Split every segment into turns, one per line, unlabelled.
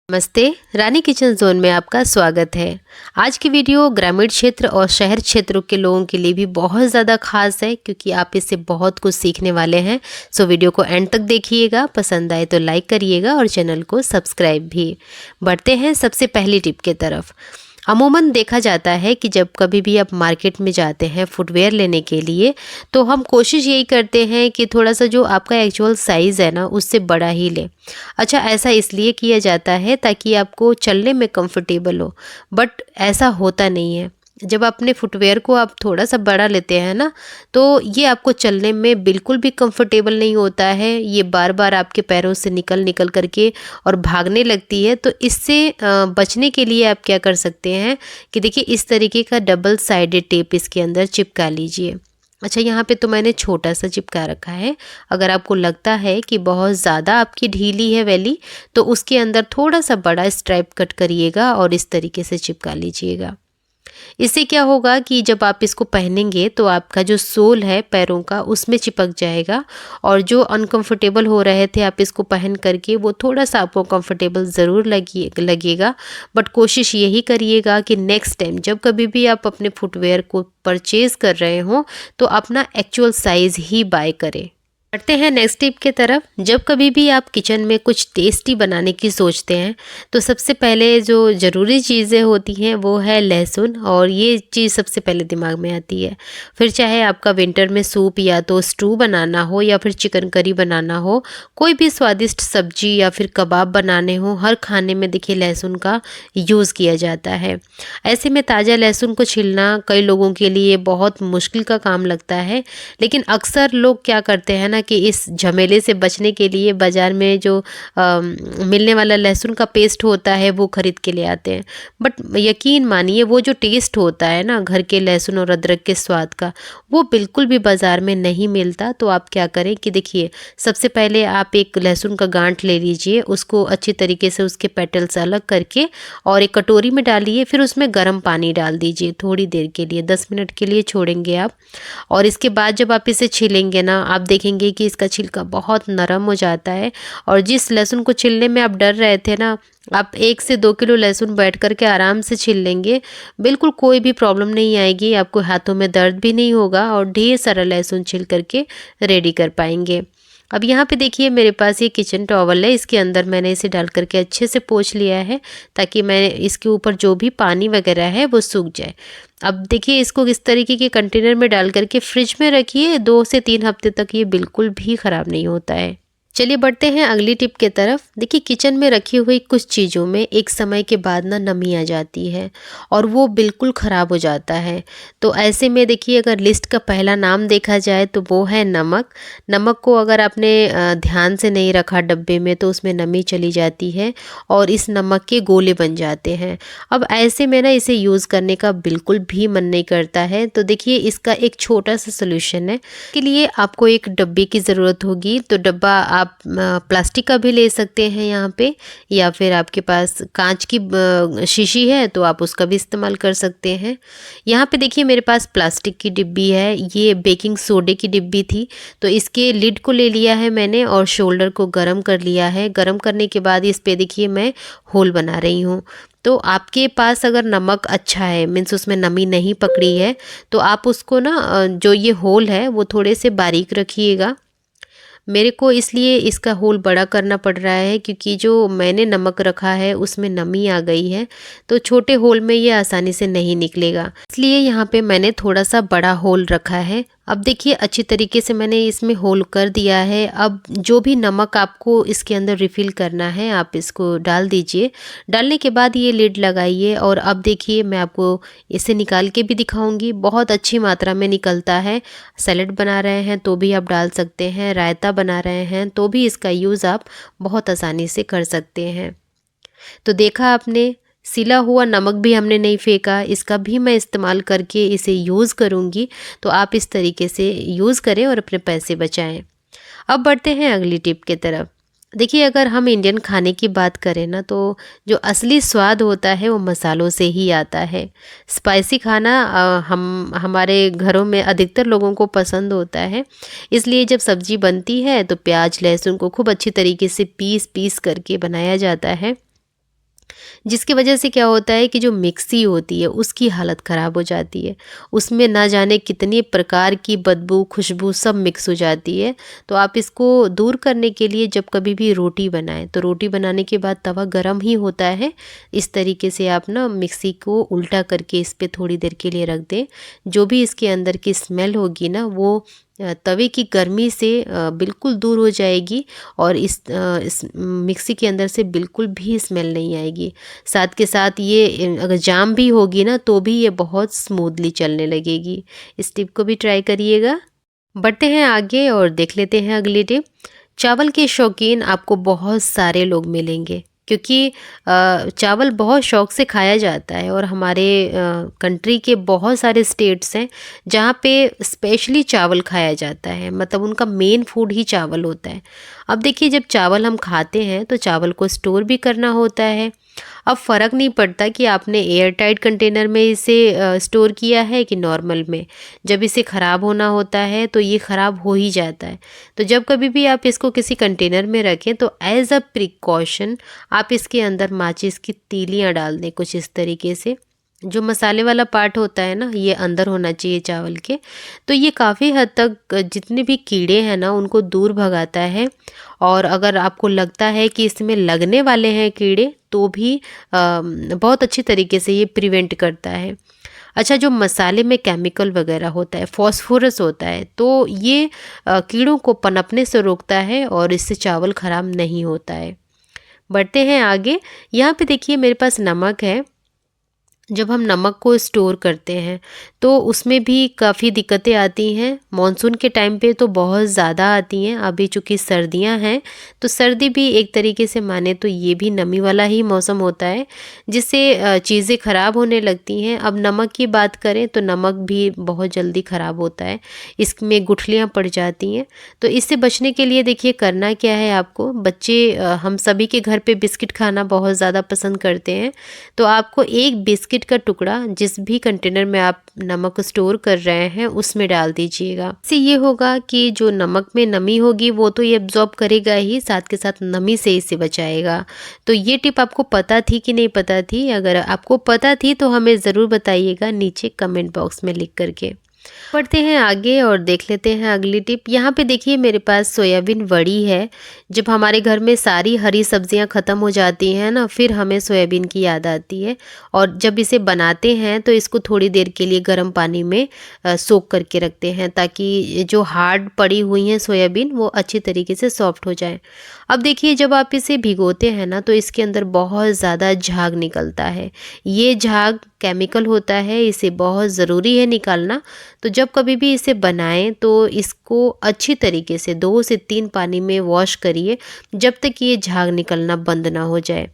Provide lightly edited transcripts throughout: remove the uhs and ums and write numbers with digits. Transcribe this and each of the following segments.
नमस्ते। रानी kitchen zone में आपका स्वागत है। आज की वीडियो ग्रामीण क्षेत्र और शहर क्षेत्रों के लोगों के लिए भी बहुत ज़्यादा खास है क्योंकि आप इससे बहुत कुछ सीखने वाले हैं। सो वीडियो को एंड तक देखिएगा, पसंद आए तो लाइक करिएगा और चैनल को सब्सक्राइब भी। बढ़ते हैं सबसे पहली टिप के तरफ। अमूमन देखा जाता है कि जब कभी भी आप मार्केट में जाते हैं फुटवेयर लेने के लिए, तो हम कोशिश यही करते हैं कि थोड़ा सा जो आपका एक्चुअल साइज़ है ना उससे बड़ा ही लें। अच्छा, ऐसा इसलिए किया जाता है ताकि आपको चलने में कंफर्टेबल हो, बट ऐसा होता नहीं है। जब अपने फुटवेयर को आप थोड़ा सा बड़ा लेते हैं ना, तो ये आपको चलने में बिल्कुल भी कंफर्टेबल नहीं होता है। ये बार बार आपके पैरों से निकल निकल करके और भागने लगती है। तो इससे बचने के लिए आप क्या कर सकते हैं कि देखिए, इस तरीके का डबल साइडेड टेप इसके अंदर चिपका लीजिए। अच्छा, यहाँ पे तो मैंने छोटा सा चिपका रखा है। अगर आपको लगता है कि बहुत ज़्यादा आपकी ढीली है वैली, तो उसके अंदर थोड़ा सा बड़ा स्ट्राइप कट करिएगा और इस तरीके से चिपका लीजिएगा। इससे क्या होगा कि जब आप इसको पहनेंगे तो आपका जो सोल है पैरों का उसमें चिपक जाएगा, और जो अनकंफर्टेबल हो रहे थे आप इसको पहन करके, वो थोड़ा सा आपको कंफर्टेबल ज़रूर लगेगा। बट कोशिश यही करिएगा कि नेक्स्ट टाइम जब कभी भी आप अपने फुटवेयर को परचेज़ कर रहे हो तो अपना एक्चुअल साइज़ ही बाय करें। बढ़ते हैं नेक्स्ट टिप के तरफ। जब कभी भी आप किचन में कुछ टेस्टी बनाने की सोचते हैं तो सबसे पहले जो ज़रूरी चीज़ें होती हैं वो है लहसुन, और ये चीज़ सबसे पहले दिमाग में आती है। फिर चाहे आपका विंटर में सूप या तो स्टू बनाना हो या फिर चिकन करी बनाना हो, कोई भी स्वादिष्ट सब्जी या फिर कबाब बनाने हो, हर खाने में देखिए लहसुन का यूज़ किया जाता है। ऐसे में ताज़ा लहसुन को छीलना कई लोगों के लिए बहुत मुश्किल का काम लगता है, लेकिन अक्सर लोग क्या करते हैं ना कि इस झमेले से बचने के लिए बाज़ार में जो मिलने वाला लहसुन का पेस्ट होता है वो ख़रीद के ले आते हैं। बट यकीन मानिए, वो जो टेस्ट होता है ना घर के लहसुन और अदरक के स्वाद का, वो बिल्कुल भी बाज़ार में नहीं मिलता। तो आप क्या करें कि देखिए, सबसे पहले आप एक लहसुन का गांठ ले लीजिए, उसको अच्छी तरीके से उसके पेटल्स अलग करके और एक कटोरी में डालिए। फिर उसमें गर्म पानी डाल दीजिए थोड़ी देर के लिए, 10 मिनट के लिए छोड़ेंगे आप। और इसके बाद जब आप इसे छीलेंगे ना, आप देखेंगे कि इसका छिलका बहुत नरम हो जाता है। और जिस लहसुन को छीलने में आप डर रहे थे ना, आप 1 से 2 किलो लहसुन बैठ कर के आराम से छील लेंगे। बिल्कुल कोई भी प्रॉब्लम नहीं आएगी, आपको हाथों में दर्द भी नहीं होगा और ढेर सारा लहसुन छील करके रेडी कर पाएंगे। अब यहाँ पे देखिए, मेरे पास ये किचन टॉवल है, इसके अंदर मैंने इसे डाल करके अच्छे से पोंछ लिया है ताकि मैं इसके ऊपर जो भी पानी वगैरह है वो सूख जाए। अब देखिए, इसको इस तरीके के कंटेनर में डाल करके फ्रिज में रखिए, 2 से 3 हफ्ते तक ये बिल्कुल भी ख़राब नहीं होता है। चलिए बढ़ते हैं अगली टिप के तरफ। देखिए, किचन में रखी हुई कुछ चीज़ों में एक समय के बाद ना नमी आ जाती है और वो बिल्कुल ख़राब हो जाता है। तो ऐसे में देखिए, अगर लिस्ट का पहला नाम देखा जाए तो वो है नमक। नमक को अगर आपने ध्यान से नहीं रखा डब्बे में तो उसमें नमी चली जाती है और इस नमक के गोले बन जाते हैं। अब ऐसे में ना इसे यूज़ करने का बिल्कुल भी मन नहीं करता है। तो देखिए, इसका एक छोटा सा सोल्यूशन है। के लिए आपको एक डब्बे की ज़रूरत होगी। तो डब्बा आप प्लास्टिक का भी ले सकते हैं यहाँ पे, या फिर आपके पास कांच की शीशी है तो आप उसका भी इस्तेमाल कर सकते हैं। यहाँ पे देखिए, मेरे पास प्लास्टिक की डिब्बी है। ये बेकिंग सोडे की डिब्बी थी, तो इसके लिड को ले लिया है मैंने और शोल्डर को गर्म कर लिया है। गर्म करने के बाद इस पे देखिए मैं होल बना रही हूँ। तो आपके पास अगर नमक अच्छा है, मीन्स उसमें नमी नहीं पकड़ी है, तो आप उसको ना जो ये होल है वो थोड़े से बारीक रखिएगा। मेरे को इसलिए इसका होल बड़ा करना पड़ रहा है क्योंकि जो मैंने नमक रखा है उसमें नमी आ गई है, तो छोटे होल में ये आसानी से नहीं निकलेगा, इसलिए यहाँ पे मैंने थोड़ा सा बड़ा होल रखा है। अब देखिए, अच्छी तरीके से मैंने इसमें होल कर दिया है। अब जो भी नमक आपको इसके अंदर रिफ़िल करना है आप इसको डाल दीजिए। डालने के बाद ये लिड लगाइए और अब देखिए, मैं आपको इसे निकाल के भी दिखाऊंगी। बहुत अच्छी मात्रा में निकलता है। सैलेड बना रहे हैं तो भी आप डाल सकते हैं, रायता बना रहे हैं तो भी इसका यूज़ आप बहुत आसानी से कर सकते हैं। तो देखा आपने, सिला हुआ नमक भी हमने नहीं फेंका, इसका भी मैं इस्तेमाल करके इसे यूज़ करूँगी। तो आप इस तरीके से यूज़ करें और अपने पैसे बचाएं। अब बढ़ते हैं अगली टिप की तरफ। देखिए, अगर हम इंडियन खाने की बात करें ना, तो जो असली स्वाद होता है वो मसालों से ही आता है। स्पाइसी खाना हमारे घरों में अधिकतर लोगों को पसंद होता है, इसलिए जब सब्जी बनती है तो प्याज लहसुन को खूब अच्छी तरीके से पीस पीस करके बनाया जाता है। जिसकी वजह से क्या होता है कि जो मिक्सी होती है उसकी हालत ख़राब हो जाती है। उसमें ना जाने कितनी प्रकार की बदबू, खुशबू सब मिक्स हो जाती है। तो आप इसको दूर करने के लिए जब कभी भी रोटी बनाएं तो रोटी बनाने के बाद तवा गरम ही होता है, इस तरीके से आप ना मिक्सी को उल्टा करके इस पे थोड़ी देर के लिए रख दें। जो भी इसके अंदर की स्मेल होगी ना वो तवे की गर्मी से बिल्कुल दूर हो जाएगी और इस मिक्सी के अंदर से बिल्कुल भी स्मेल नहीं आएगी। साथ के साथ ये अगर जाम भी होगी ना तो भी ये बहुत स्मूथली चलने लगेगी। इस टिप को भी ट्राई करिएगा। बढ़ते हैं आगे और देख लेते हैं अगली टिप। चावल के शौकीन आपको बहुत सारे लोग मिलेंगे, क्योंकि चावल बहुत शौक से खाया जाता है और हमारे कंट्री के बहुत सारे स्टेट्स हैं जहाँ पे स्पेशली चावल खाया जाता है, मतलब उनका मेन फूड ही चावल होता है। अब देखिए, जब चावल हम खाते हैं तो चावल को स्टोर भी करना होता है। अब फ़र्क नहीं पड़ता कि आपने एयर टाइट कंटेनर में इसे स्टोर किया है कि नॉर्मल में। जब इसे ख़राब होना होता है तो ये ख़राब हो ही जाता है। तो जब कभी भी आप इसको किसी कंटेनर में रखें तो एज़ अ प्रिकॉशन आप इसके अंदर माचिस की तीलियाँ डाल दें, कुछ इस तरीके से। जो मसाले वाला पार्ट होता है ना, ये अंदर होना चाहिए चावल के। तो ये काफ़ी हद तक जितने भी कीड़े हैं ना उनको दूर भगाता है। और अगर आपको लगता है कि इसमें लगने वाले हैं कीड़े तो भी बहुत अच्छी तरीके से ये प्रिवेंट करता है। अच्छा, जो मसाले में केमिकल वगैरह होता है, फॉस्फोरस होता है, तो ये कीड़ों को पनपने से रोकता है और इससे चावल ख़राब नहीं होता है। बढ़ते हैं आगे। यहाँ पे देखिए मेरे पास नमक है। जब हम नमक को स्टोर करते हैं तो उसमें भी काफ़ी दिक्कतें आती हैं। मॉनसून के टाइम पे तो बहुत ज़्यादा आती हैं। अभी चूँकि सर्दियां हैं तो सर्दी भी एक तरीके से माने तो ये भी नमी वाला ही मौसम होता है, जिससे चीज़ें ख़राब होने लगती हैं। अब नमक की बात करें तो नमक भी बहुत जल्दी ख़राब होता है, इसमें गुठलियाँ पड़ जाती हैं। तो इससे बचने के लिए देखिए करना क्या है आपको। बच्चे हम सभी के घर पे बिस्किट खाना बहुत ज़्यादा पसंद करते हैं। तो आपको एक बिस्किट का टुकड़ा जिस भी कंटेनर में आप नमक स्टोर कर रहे हैं उसमें डाल दीजिएगा। इससे ये होगा कि जो नमक में नमी होगी वो तो ये एब्जॉर्ब करेगा ही, साथ के साथ नमी से इसे बचाएगा। तो ये टिप आपको पता थी कि नहीं पता थी? अगर आपको पता थी तो हमें ज़रूर बताइएगा नीचे कमेंट बॉक्स में लिख करके। बढ़ते हैं आगे और देख लेते हैं अगली टिप। यहाँ पे देखिए मेरे पास सोयाबीन वड़ी है। जब हमारे घर में सारी हरी सब्जियाँ ख़त्म हो जाती हैं ना, फिर हमें सोयाबीन की याद आती है। और जब इसे बनाते हैं तो इसको थोड़ी देर के लिए गर्म पानी में सोक करके रखते हैं, ताकि जो हार्ड पड़ी हुई हैं सोयाबीन वो अच्छी तरीके से सॉफ्ट हो जाए। अब देखिए, जब आप इसे भिगोते हैं ना तो इसके अंदर बहुत ज़्यादा झाग निकलता है। ये झाग केमिकल होता है, इसे बहुत ज़रूरी है निकालना। तो जब कभी भी इसे बनाएं तो इसको अच्छी तरीके से 2 से 3 पानी में वॉश करिए, जब तक ये झाग निकलना बंद ना हो जाए।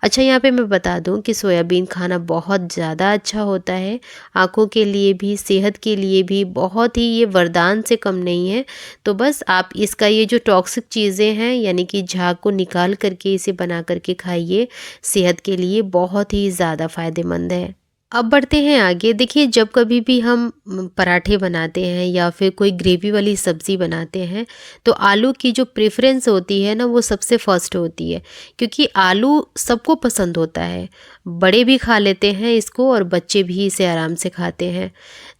अच्छा, यहाँ पे मैं बता दूं कि सोयाबीन खाना बहुत ज़्यादा अच्छा होता है, आँखों के लिए भी, सेहत के लिए भी बहुत ही, ये वरदान से कम नहीं है। तो बस आप इसका ये जो टॉक्सिक चीज़ें हैं यानी कि झाग को निकाल करके इसे बना करके खाइए, सेहत के लिए बहुत ही ज़्यादा फ़ायदेमंद है। अब बढ़ते हैं आगे। देखिए, जब कभी भी हम पराठे बनाते हैं या फिर कोई ग्रेवी वाली सब्ज़ी बनाते हैं तो आलू की जो प्रेफरेंस होती है ना वो सबसे फर्स्ट होती है, क्योंकि आलू सबको पसंद होता है। बड़े भी खा लेते हैं इसको और बच्चे भी इसे आराम से खाते हैं।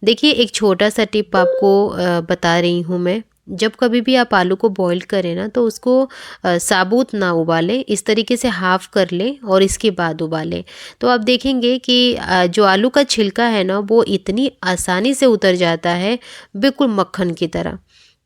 देखिए, एक छोटा सा टिप आपको बता रही हूँ मैं। जब कभी भी आप आलू को बॉईल करें ना तो उसको साबुत ना उबालें, इस तरीके से हाफ़ कर लें और इसके बाद उबालें। तो आप देखेंगे कि जो आलू का छिलका है ना वो इतनी आसानी से उतर जाता है, बिल्कुल मक्खन की तरह।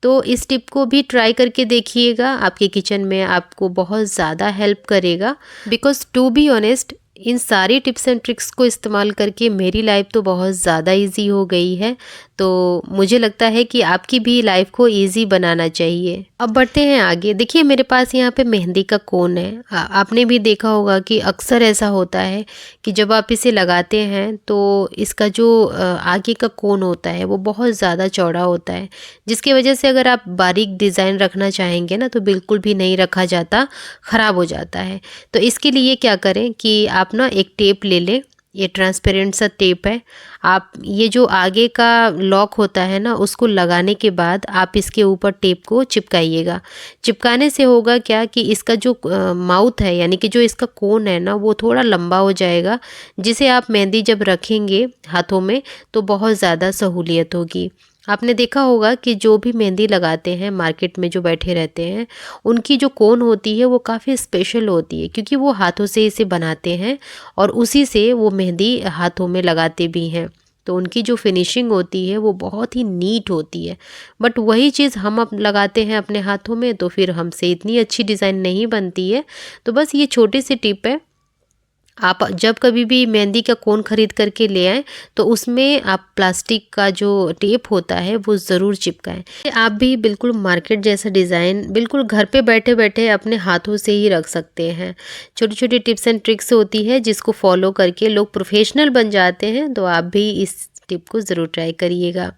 तो इस टिप को भी ट्राई करके देखिएगा, आपके किचन में आपको बहुत ज़्यादा हेल्प करेगा। बिकॉज़ टू बी ऑनेस्ट, इन सारी टिप्स एंड ट्रिक्स को इस्तेमाल करके मेरी लाइफ तो बहुत ज़्यादा इजी हो गई है। तो मुझे लगता है कि आपकी भी लाइफ को इजी बनाना चाहिए। अब बढ़ते हैं आगे। देखिए, मेरे पास यहाँ पे मेहंदी का कोन है। आपने भी देखा होगा कि अक्सर ऐसा होता है कि जब आप इसे लगाते हैं तो इसका जो आगे का कोन होता है वो बहुत ज़्यादा चौड़ा होता है, जिसकी वजह से अगर आप बारीक डिज़ाइन रखना चाहेंगे ना तो बिल्कुल भी नहीं रखा जाता, ख़राब हो जाता है। तो इसके लिए क्या करें कि आप ना एक टेप ले लें ये ट्रांसपेरेंट सा टेप है। आप ये जो आगे का लॉक होता है ना, उसको लगाने के बाद आप इसके ऊपर टेप को चिपकाइएगा। चिपकाने से होगा क्या कि इसका जो माउथ है, यानी कि जो इसका कोन है ना, वो थोड़ा लंबा हो जाएगा, जिसे आप मेहंदी जब रखेंगे हाथों में तो बहुत ज़्यादा सहूलियत होगी। आपने देखा होगा कि जो भी मेहंदी लगाते हैं मार्केट में जो बैठे रहते हैं, उनकी जो कोन होती है वो काफ़ी स्पेशल होती है, क्योंकि वो हाथों से इसे बनाते हैं और उसी से वो मेहंदी हाथों में लगाते भी हैं। तो उनकी जो फिनिशिंग होती है वो बहुत ही नीट होती है। बट वही चीज़ हम अब लगाते हैं अपने हाथों में तो फिर हमसे इतनी अच्छी डिज़ाइन नहीं बनती है। तो बस ये छोटी सी टिप है, आप जब कभी भी मेहंदी का कोन खरीद करके ले आएँ तो उसमें आप प्लास्टिक का जो टेप होता है वो ज़रूर चिपकाएं। आप भी बिल्कुल मार्केट जैसा डिज़ाइन बिल्कुल घर पे बैठे बैठे अपने हाथों से ही रख सकते हैं। छोटी छोटी टिप्स एंड ट्रिक्स होती है जिसको फॉलो करके लोग प्रोफेशनल बन जाते हैं। तो आप भी इस टिप को ज़रूर ट्राई करिएगा।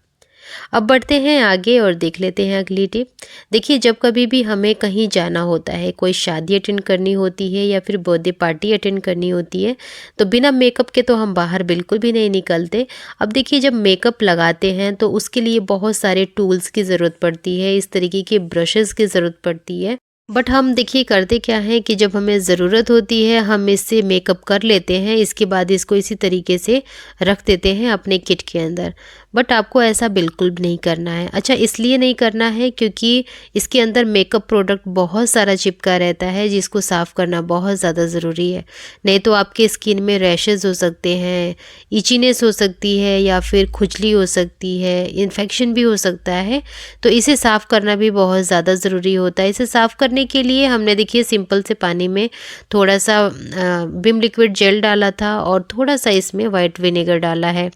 अब बढ़ते हैं आगे और देख लेते हैं अगली टिप। देखिए, जब कभी भी हमें कहीं जाना होता है, कोई शादी अटेंड करनी होती है या फिर बर्थडे पार्टी अटेंड करनी होती है, तो बिना मेकअप के तो हम बाहर बिल्कुल भी नहीं निकलते। अब देखिए, जब मेकअप लगाते हैं तो उसके लिए बहुत सारे टूल्स की ज़रूरत पड़ती है, इस तरीके के ब्रशेज़ की ज़रूरत पड़ती है। बट हम देखिए करते क्या हैं कि जब हमें ज़रूरत होती है हम इससे मेकअप कर लेते हैं, इसके बाद इसको इसी तरीके से रख देते हैं अपने किट के अंदर। बट आपको ऐसा बिल्कुल भी नहीं करना है। अच्छा, इसलिए नहीं करना है क्योंकि इसके अंदर मेकअप प्रोडक्ट बहुत सारा चिपका रहता है, जिसको साफ़ करना बहुत ज़्यादा ज़रूरी है। नहीं तो आपके स्किन में रैशेज़ हो सकते हैं, इचीनेस हो सकती है या फिर खुजली हो सकती है, इन्फेक्शन भी हो सकता है। तो इसे साफ़ करना भी बहुत ज़्यादा ज़रूरी होता है। इसे साफ़ करने के लिए हमने देखिए सिंपल से पानी में थोड़ा सा विम लिक्विड जेल डाला था और थोड़ा सा इसमें वाइट विनेगर डाला है।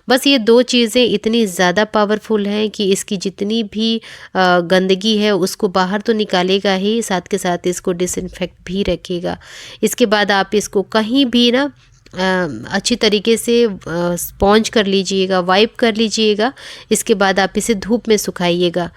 बस ये दो चीज़ें इतनी ज़्यादा पावरफुल हैं कि इसकी जितनी भी गंदगी है उसको बाहर तो निकालेगा ही, साथ के साथ इसको डिसइंफेक्ट भी रखेगा। इसके बाद आप इसको कहीं भी ना अच्छी तरीके से स्पॉन्ज कर लीजिएगा, वाइप कर लीजिएगा। इसके बाद आप इसे धूप में सुखाइएगा।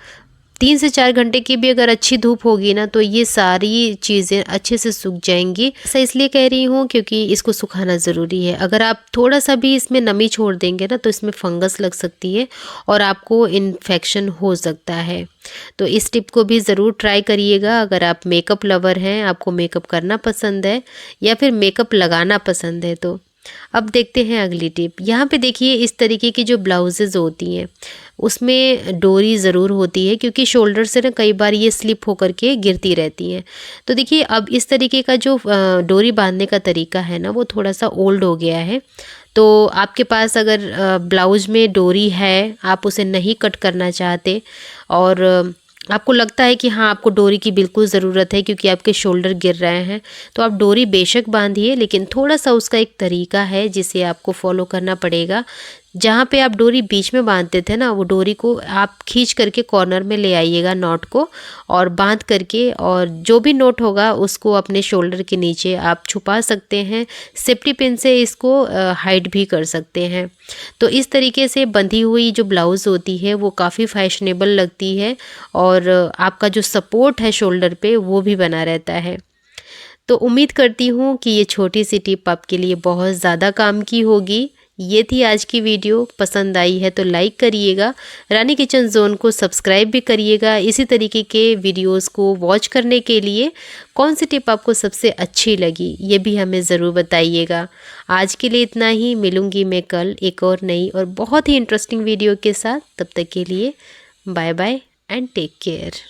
3 से 4 घंटे की भी अगर अच्छी धूप होगी ना तो ये सारी चीज़ें अच्छे से सूख जाएंगी। ऐसा इसलिए कह रही हूँ क्योंकि इसको सुखाना ज़रूरी है। अगर आप थोड़ा सा भी इसमें नमी छोड़ देंगे ना तो इसमें फंगस लग सकती है और आपको इन्फेक्शन हो सकता है। तो इस टिप को भी ज़रूर ट्राई करिएगा अगर आप मेकअप लवर हैं, आपको मेकअप करना पसंद है या फिर मेकअप लगाना पसंद है। तो अब देखते हैं अगली टिप। यहाँ पे देखिए, इस तरीके की जो ब्लाउजेज़ होती हैं उसमें डोरी ज़रूर होती है, क्योंकि शोल्डर से ना कई बार ये स्लिप होकर के गिरती रहती हैं। तो देखिए, अब इस तरीके का जो डोरी बांधने का तरीका है ना वो थोड़ा सा ओल्ड हो गया है। तो आपके पास अगर ब्लाउज में डोरी है, आप उसे नहीं कट करना चाहते और आपको लगता है कि हाँ आपको डोरी की बिल्कुल ज़रूरत है क्योंकि आपके शोल्डर गिर रहे हैं, तो आप डोरी बेशक बांधिए, लेकिन थोड़ा सा उसका एक तरीका है जिसे आपको फॉलो करना पड़ेगा। जहाँ पे आप डोरी बीच में बांधते थे ना, वो डोरी को आप खींच करके कॉर्नर में ले आइएगा नॉट को, और बांध करके और जो भी नोट होगा उसको अपने शोल्डर के नीचे आप छुपा सकते हैं। सेफ्टी पिन से इसको हाइड भी कर सकते हैं। तो इस तरीके से बंधी हुई जो ब्लाउज़ होती है वो काफ़ी फैशनेबल लगती है और आपका जो सपोर्ट है शोल्डर पे वो भी बना रहता है। तो उम्मीद करती हूँ कि ये छोटी सी टिप आपके लिए बहुत ज़्यादा काम की होगी। ये थी आज की वीडियो। पसंद आई है तो लाइक करिएगा, रानी किचन जोन को सब्सक्राइब भी करिएगा। इसी तरीके के वीडियोस को वॉच करने के लिए कौन सी टिप आपको सबसे अच्छी लगी ये भी हमें ज़रूर बताइएगा। आज के लिए इतना ही। मिलूँगी मैं कल एक और नई और बहुत ही इंटरेस्टिंग वीडियो के साथ। तब तक के लिए bye bye and take care.